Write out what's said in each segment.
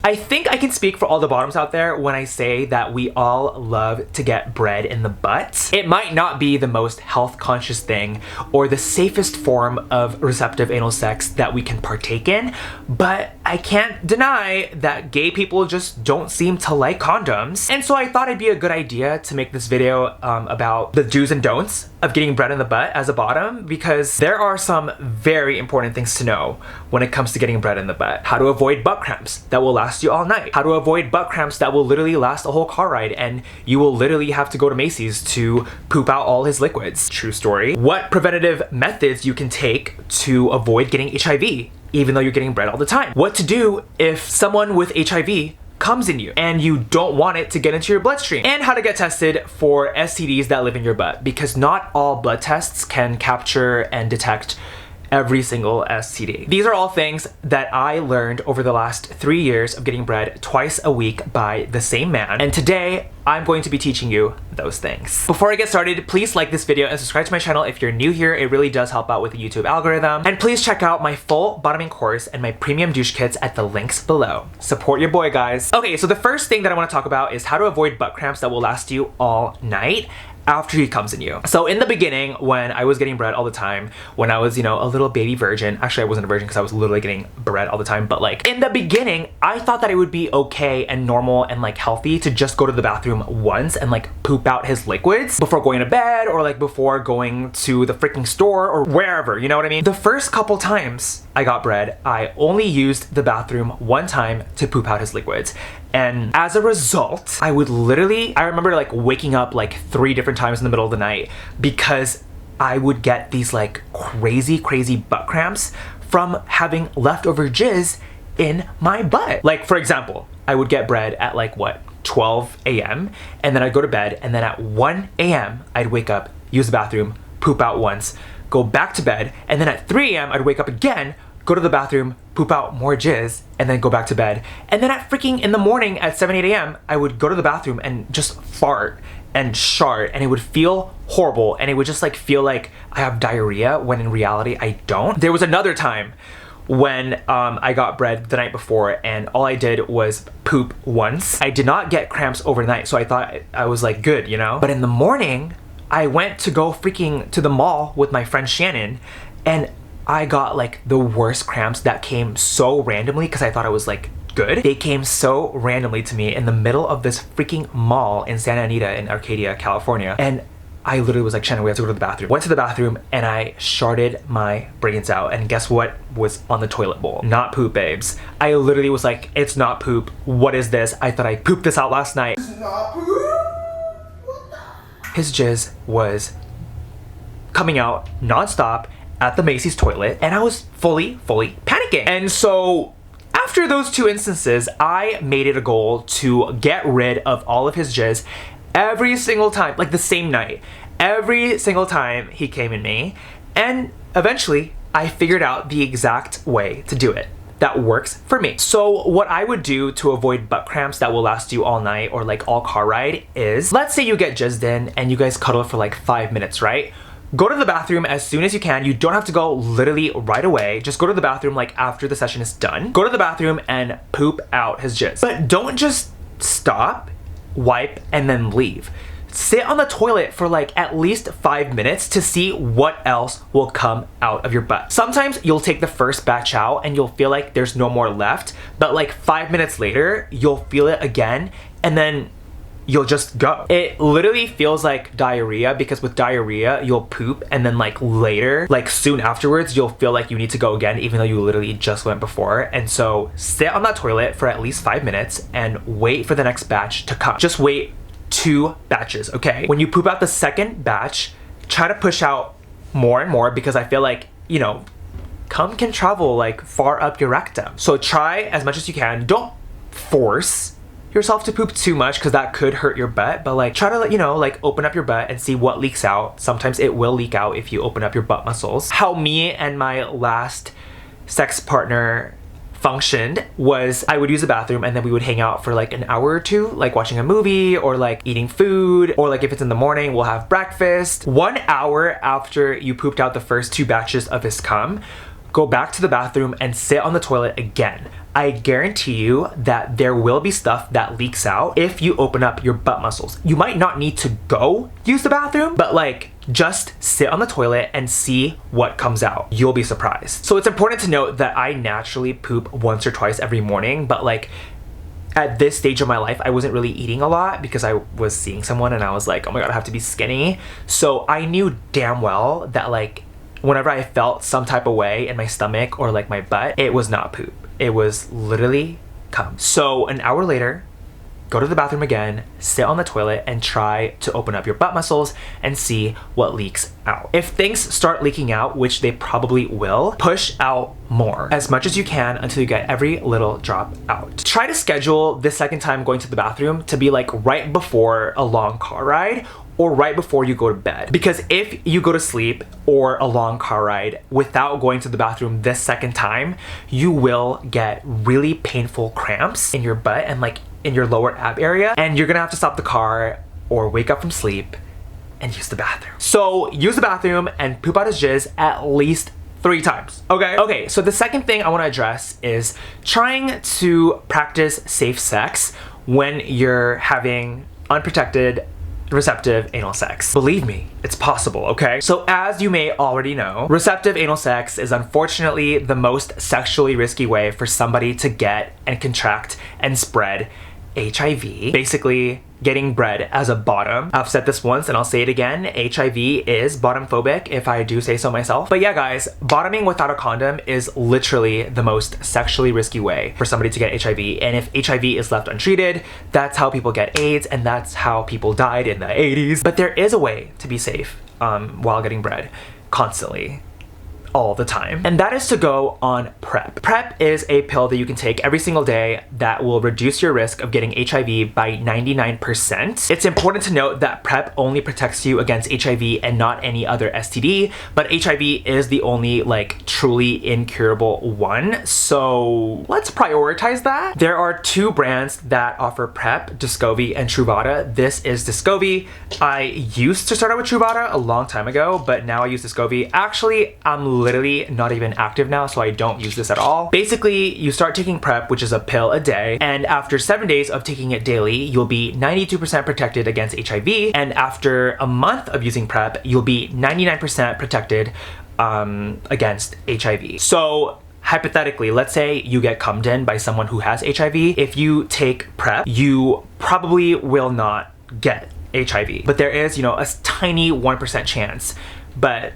I think I can speak for all the bottoms out there when I say that we all love to get bread in the butt. It might not be the most health conscious thing or the safest form of receptive anal sex that we can partake in, but I can't deny that gay people just don't seem to like condoms. And so I thought it'd be a good idea to make this video about the do's and don'ts of getting bread in the butt as a bottom, because there are some very important things to know when it comes to getting bread in the butt. How to avoid butt cramps that will last you all night. How to avoid butt cramps that will literally last a whole car ride and you will literally have to go to Macy's to poop out all his liquids. True story. What preventative methods you can take to avoid getting HIV even though you're getting bread all the time. What to do if someone with HIV comes in you and you don't want it to get into your bloodstream, and how to get tested for STDs that live in your butt, because not all blood tests can capture and detect every single STD. These are all things that I learned over the last 3 years of getting bread twice a week by the same man, and today I'm going to be teaching you those things. Before I get started, please like this video and subscribe to my channel if you're new here. It really does help out with the YouTube algorithm. And please check out my full bottoming course and my premium douche kits at the links below. Support your boy, guys. Okay, so the first thing that I want to talk about is how to avoid butt cramps that will last you all night after he comes in you. So in the beginning, when I was getting bread all the time, when I was, you know, a little baby virgin, actually I wasn't a virgin because I was literally getting bread all the time, but like in the beginning, I thought that it would be okay and normal and like healthy to just go to the bathroom once and like poop out his liquids before going to bed or like before going to the freaking store or wherever, you know what I mean? The first couple times I got bread, I only used the bathroom one time to poop out his liquids. And as a result, I remember like waking up like 3 different times in the middle of the night because I would get these like crazy butt cramps from having leftover jizz in my butt. Like for example, I would get bread at like what, 12 a.m. and then I'd go to bed, and then at 1 a.m. I'd wake up, use the bathroom, poop out once, go back to bed, and then at 3 a.m. I'd wake up again, go to the bathroom, poop out more jizz, and then go back to bed. And then at freaking in the morning at 7, 8 a.m., I would go to the bathroom and just fart and shart, and it would feel horrible, and it would just like feel like I have diarrhea when in reality I don't. There was another time when I got bread the night before and all I did was poop once. I did not get cramps overnight, so I thought I was like good, you know? But in the morning, I went to go freaking to the mall with my friend Shannon, and I got like the worst cramps that came so randomly because I thought I was like good. They came so randomly to me in the middle of this freaking mall in Santa Anita in Arcadia, California. And I literally was like, Shannon, we have to go to the bathroom. Went to the bathroom and I sharted my brains out. And guess what was on the toilet bowl? Not poop, babes. I literally was like, it's not poop. What is this? I thought I pooped this out last night. It's not poop? What the? His jizz was coming out nonstop at the Macy's toilet, and I was fully panicking. And so after those 2 instances, I made it a goal to get rid of all of his jizz every single time, like the same night, every single time he came in me. And eventually I figured out the exact way to do it that works for me. So what I would do to avoid butt cramps that will last you all night or like all car ride is, let's say you get jizzed in and you guys cuddle for like 5 minutes, right? Go to the bathroom as soon as you can. You don't have to go literally right away. Just go to the bathroom like after the session is done. Go to the bathroom and poop out his jizz. But don't just stop, wipe, and then leave. Sit on the toilet for like at least 5 minutes to see what else will come out of your butt. Sometimes you'll take the first batch out and you'll feel like there's no more left, but like 5 minutes later, you'll feel it again, and then you'll just go. It literally feels like diarrhea, because with diarrhea, you'll poop and then like later, like soon afterwards, you'll feel like you need to go again, even though you literally just went before. And so sit on that toilet for at least 5 minutes and wait for the next batch to come. Just wait 2 batches, okay? When you poop out the second batch, try to push out more and more, because I feel like, you know, cum can travel like far up your rectum. So try as much as you can. Don't force yourself to poop too much, because that could hurt your butt, but like try to, you know, like open up your butt and see what leaks out. Sometimes it will leak out if you open up your butt muscles. How me and my last sex partner functioned was I would use the bathroom and then we would hang out for like an hour or 2, like watching a movie or like eating food, or like if it's in the morning, we'll have breakfast. 1 hour after you pooped out the first 2 batches of his cum, go back to the bathroom and sit on the toilet again. I guarantee you that there will be stuff that leaks out if you open up your butt muscles. You might not need to go use the bathroom, but like just sit on the toilet and see what comes out. You'll be surprised. So it's important to note that I naturally poop once or twice every morning, but like at this stage of my life, I wasn't really eating a lot because I was seeing someone and I was like, oh my God, I have to be skinny. So I knew damn well that like whenever I felt some type of way in my stomach or like my butt, it was not poop. It was literally cum. So an hour later, go to the bathroom again, sit on the toilet, and try to open up your butt muscles and see what leaks out. If things start leaking out, which they probably will, push out more, as much as you can until you get every little drop out. Try to schedule the second time going to the bathroom to be like right before a long car ride or right before you go to bed. Because if you go to sleep or a long car ride without going to the bathroom this second time, you will get really painful cramps in your butt and like in your lower ab area, and you're gonna have to stop the car or wake up from sleep and use the bathroom. So use the bathroom and poop out his jizz at least 3 times, okay? Okay, so the second thing I wanna address is trying to practice safe sex when you're having unprotected receptive anal sex. Believe me, it's possible, okay? So as you may already know, receptive anal sex is unfortunately the most sexually risky way for somebody to get and contract and spread HIV. Basically, getting BRED as a bottom. I've said this once and I'll say it again, HIV is bottom phobic if I do say so myself. But yeah guys, bottoming without a condom is literally the most sexually risky way for somebody to get HIV. And if HIV is left untreated, that's how people get AIDS and that's how people died in the 80s. But there is a way to be safe while getting BRED constantly. All the time, and that is to go on PrEP. PrEP is a pill that you can take every single day that will reduce your risk of getting HIV by 99%. It's important to note that PrEP only protects you against HIV and not any other STD, but HIV is the only like truly incurable one, so let's prioritize that. There are 2 brands that offer PrEP, Descovy and Truvada. This is Descovy. I used to start out with Truvada a long time ago, but now I use Descovy. Actually, I'm literally not even active now, so I don't use this at all. Basically, you start taking PrEP, which is a pill a day, and after 7 days of taking it daily, you'll be 92% protected against HIV, and after a month of using PrEP, you'll be 99% protected against HIV. So hypothetically, let's say you get cummed in by someone who has HIV. If you take PrEP, you probably will not get HIV, but there is, you know, a tiny 1% chance, but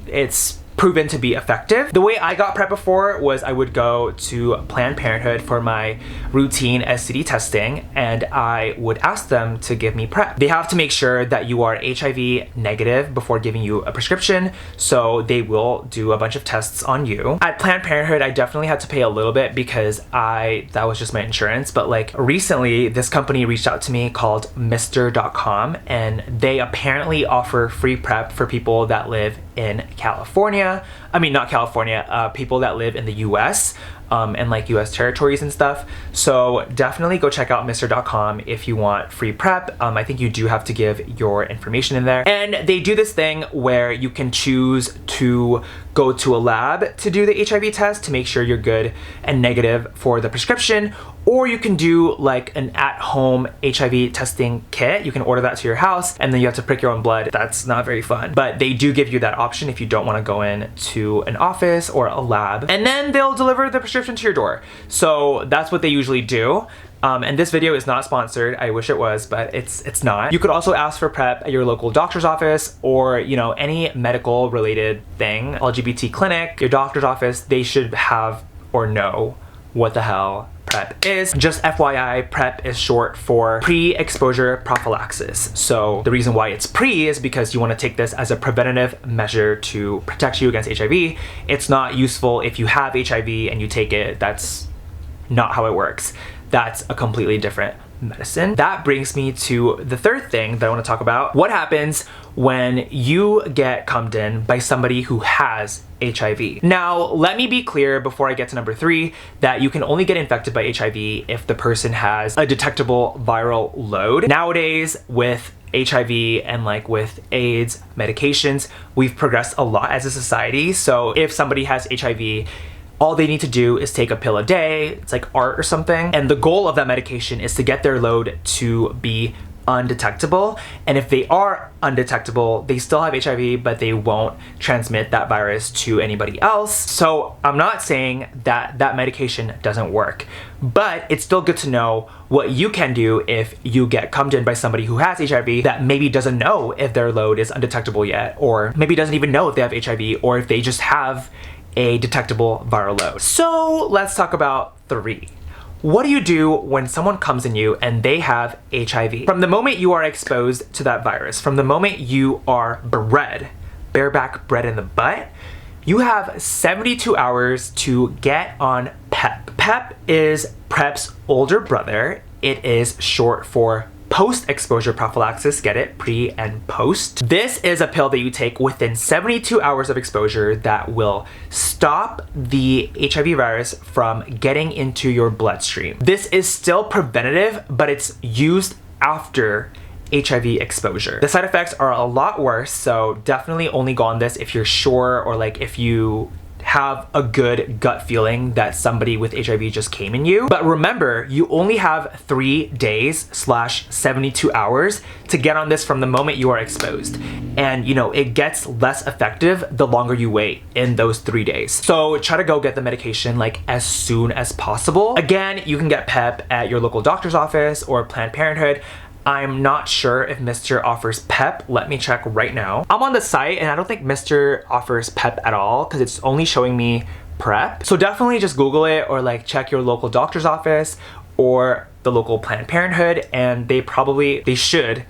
it's proven to be effective. The way I got PrEP before was I would go to Planned Parenthood for my routine STD testing and I would ask them to give me PrEP. They have to make sure that you are HIV negative before giving you a prescription, so they will do a bunch of tests on you. At Planned Parenthood, I definitely had to pay a little bit because that was just my insurance, but like recently this company reached out to me called Mr.com and they apparently offer free PrEP for people that live in California. I mean, not California, people that live in the US and like US territories and stuff. So definitely go check out Mr.com if you want free PrEP. I think you do have to give your information in there. And they do this thing where you can choose to go to a lab to do the HIV test to make sure you're good and negative for the prescription, or you can do like an at-home HIV testing kit. You can order that to your house and then you have to prick your own blood. That's not very fun, but they do give you that option if you don't want to go in to an office or a lab, and then they'll deliver the prescription to your door. So that's what they usually do. And this video is not sponsored. I wish it was, but it's not. You could also ask for PrEP at your local doctor's office or, you know, any medical related thing, LGBT clinic, your doctor's office. They should have or know what the hell PrEP is. Just FYI, PrEP is short for pre-exposure prophylaxis. So the reason why it's pre is because you want to take this as a preventative measure to protect you against HIV. It's not useful if you have HIV and you take it. That's not how it works. That's a completely different medicine. That brings me to the third thing that I want to talk about. What happens when you get cummed in by somebody who has HIV? Now, let me be clear before I get to number 3 that you can only get infected by HIV if the person has a detectable viral load. Nowadays, with HIV and like with AIDS medications, we've progressed a lot as a society. So if somebody has HIV, all they need to do is take a pill a day. It's like art or something. And the goal of that medication is to get their load to be undetectable. And if they are undetectable, they still have HIV, but they won't transmit that virus to anybody else. So I'm not saying that that medication doesn't work, but it's still good to know what you can do if you get cummed in by somebody who has HIV that maybe doesn't know if their load is undetectable yet, or maybe doesn't even know if they have HIV, or if they just have a detectable viral load. So let's talk about 3. What do you do when someone comes in you and they have HIV? From the moment you are exposed to that virus, from the moment you are BRED, bareback bread in the butt, you have 72 hours to get on PEP. PEP is PrEP's older brother. It is short for post-exposure prophylaxis. Get it? Pre and post. This is a pill that you take within 72 hours of exposure that will stop the HIV virus from getting into your bloodstream. This is still preventative, but it's used after HIV exposure. The side effects are a lot worse, so definitely only go on this if you're sure, or like if you have a good gut feeling that somebody with HIV just came in you. But remember, you only have 3 days/72 hours to get on this from the moment you are exposed. And you know, it gets less effective the longer you wait in those 3 days. So try to go get the medication like as soon as possible. Again, you can get PEP at your local doctor's office or Planned Parenthood. I'm not sure if Mr. offers PEP. Let me check right now. I'm on the site and I don't think Mr. offers PEP at all because it's only showing me PrEP. So definitely just Google it, or like check your local doctor's office or the local Planned Parenthood, and they should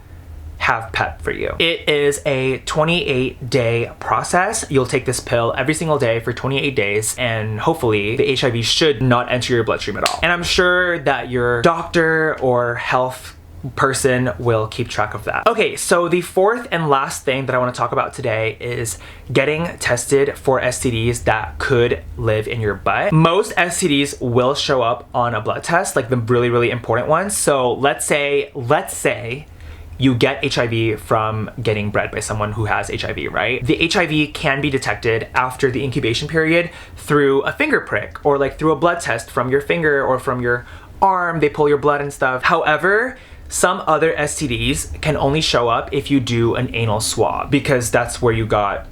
have PEP for you. It is a 28-day process. You'll take this pill every single day for 28 days, and hopefully the HIV should not enter your bloodstream at all. And I'm sure that your doctor or health person will keep track of that. Okay, so the 4th and last thing that I want to talk about today is getting tested for STDs that could live in your butt. Most STDs will show up on a blood test, like the really, really important ones. So let's say you get HIV from getting bred by someone who has HIV, right? The HIV can be detected after the incubation period through a finger prick, or like through a blood test from your finger or from your arm. They pull your blood and stuff. However, some other STDs can only show up if you do an anal swab, because that's where you got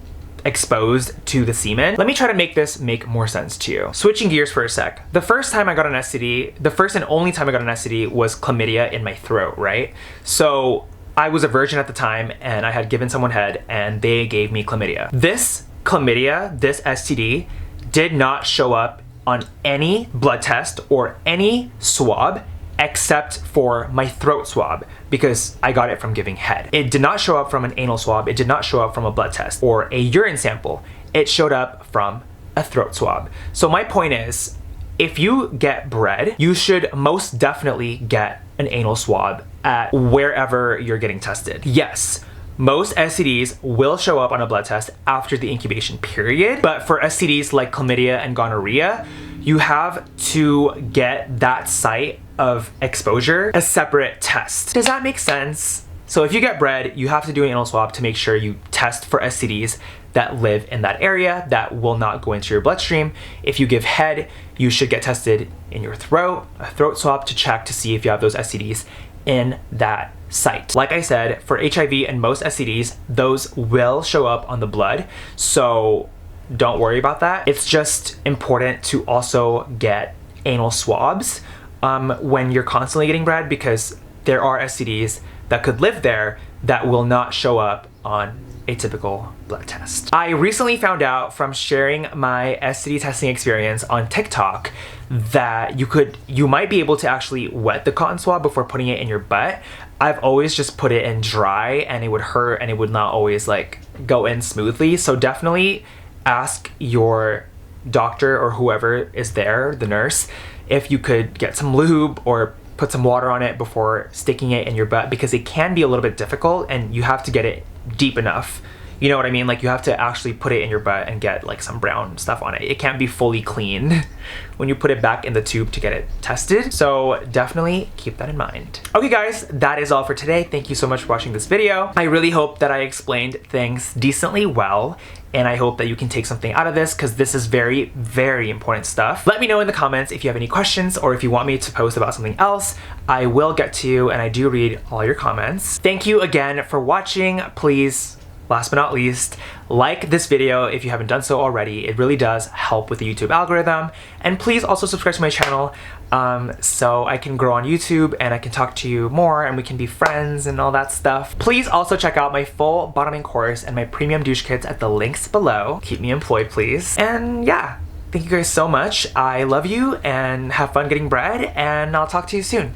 exposed to the semen. Let me try to make this make more sense to you. Switching gears for a sec. The first time I got an STD, the first and only time I got an STD was chlamydia in my throat, right? So I was a virgin at the time and I had given someone head and they gave me chlamydia. This STD did not show up on any blood test or any swab except for my throat swab, because I got it from giving head. It did not show up from an anal swab. It did not show up from a blood test or a urine sample. It showed up from a throat swab. So my point is, if you get bred, you should most definitely get an anal swab at wherever you're getting tested. Yes, most STDs will show up on a blood test after the incubation period, but for STDs like chlamydia and gonorrhea, you have to get that site of exposure a separate test. Does that make sense? So if you get bred, you have to do an anal swab to make sure you test for STDs that live in that area that will not go into your bloodstream. If you give head, you should get tested in your throat, a throat swab to check to see if you have those STDs in that site. Like I said, for HIV and most STDs, those will show up on the blood. So don't worry about that. It's just important to also get anal swabs when you're constantly getting bred, because there are STDs that could live there that will not show up on a typical blood test. I recently found out from sharing my STD testing experience on TikTok that you might be able to actually wet the cotton swab before putting it in your butt. I've always just put it in dry and it would hurt and it would not always like go in smoothly. So definitely ask your doctor or whoever is there, the nurse, if you could get some lube or put some water on it before sticking it in your butt, because it can be a little bit difficult and you have to get it deep enough. You know what I mean? Like you have to actually put it in your butt and get like some brown stuff on it. It can't be fully clean when you put it back in the tube to get it tested. So definitely keep that in mind. Okay guys, that is all for today. Thank you so much for watching this video. I really hope that I explained things decently well and I hope that you can take something out of this because this is very, very important stuff. Let me know in the comments if you have any questions or if you want me to post about something else. I will get to you, and I do read all your comments. Thank you again for watching. Please, last but not least, like this video if you haven't done so already. It really does help with the YouTube algorithm. And please also subscribe to my channel so I can grow on YouTube and I can talk to you more and we can be friends and all that stuff. Please also check out my full bottoming course and my premium douche kits at the links below. Keep me employed, please. And yeah, thank you guys so much. I love you and have fun getting bread, and I'll talk to you soon.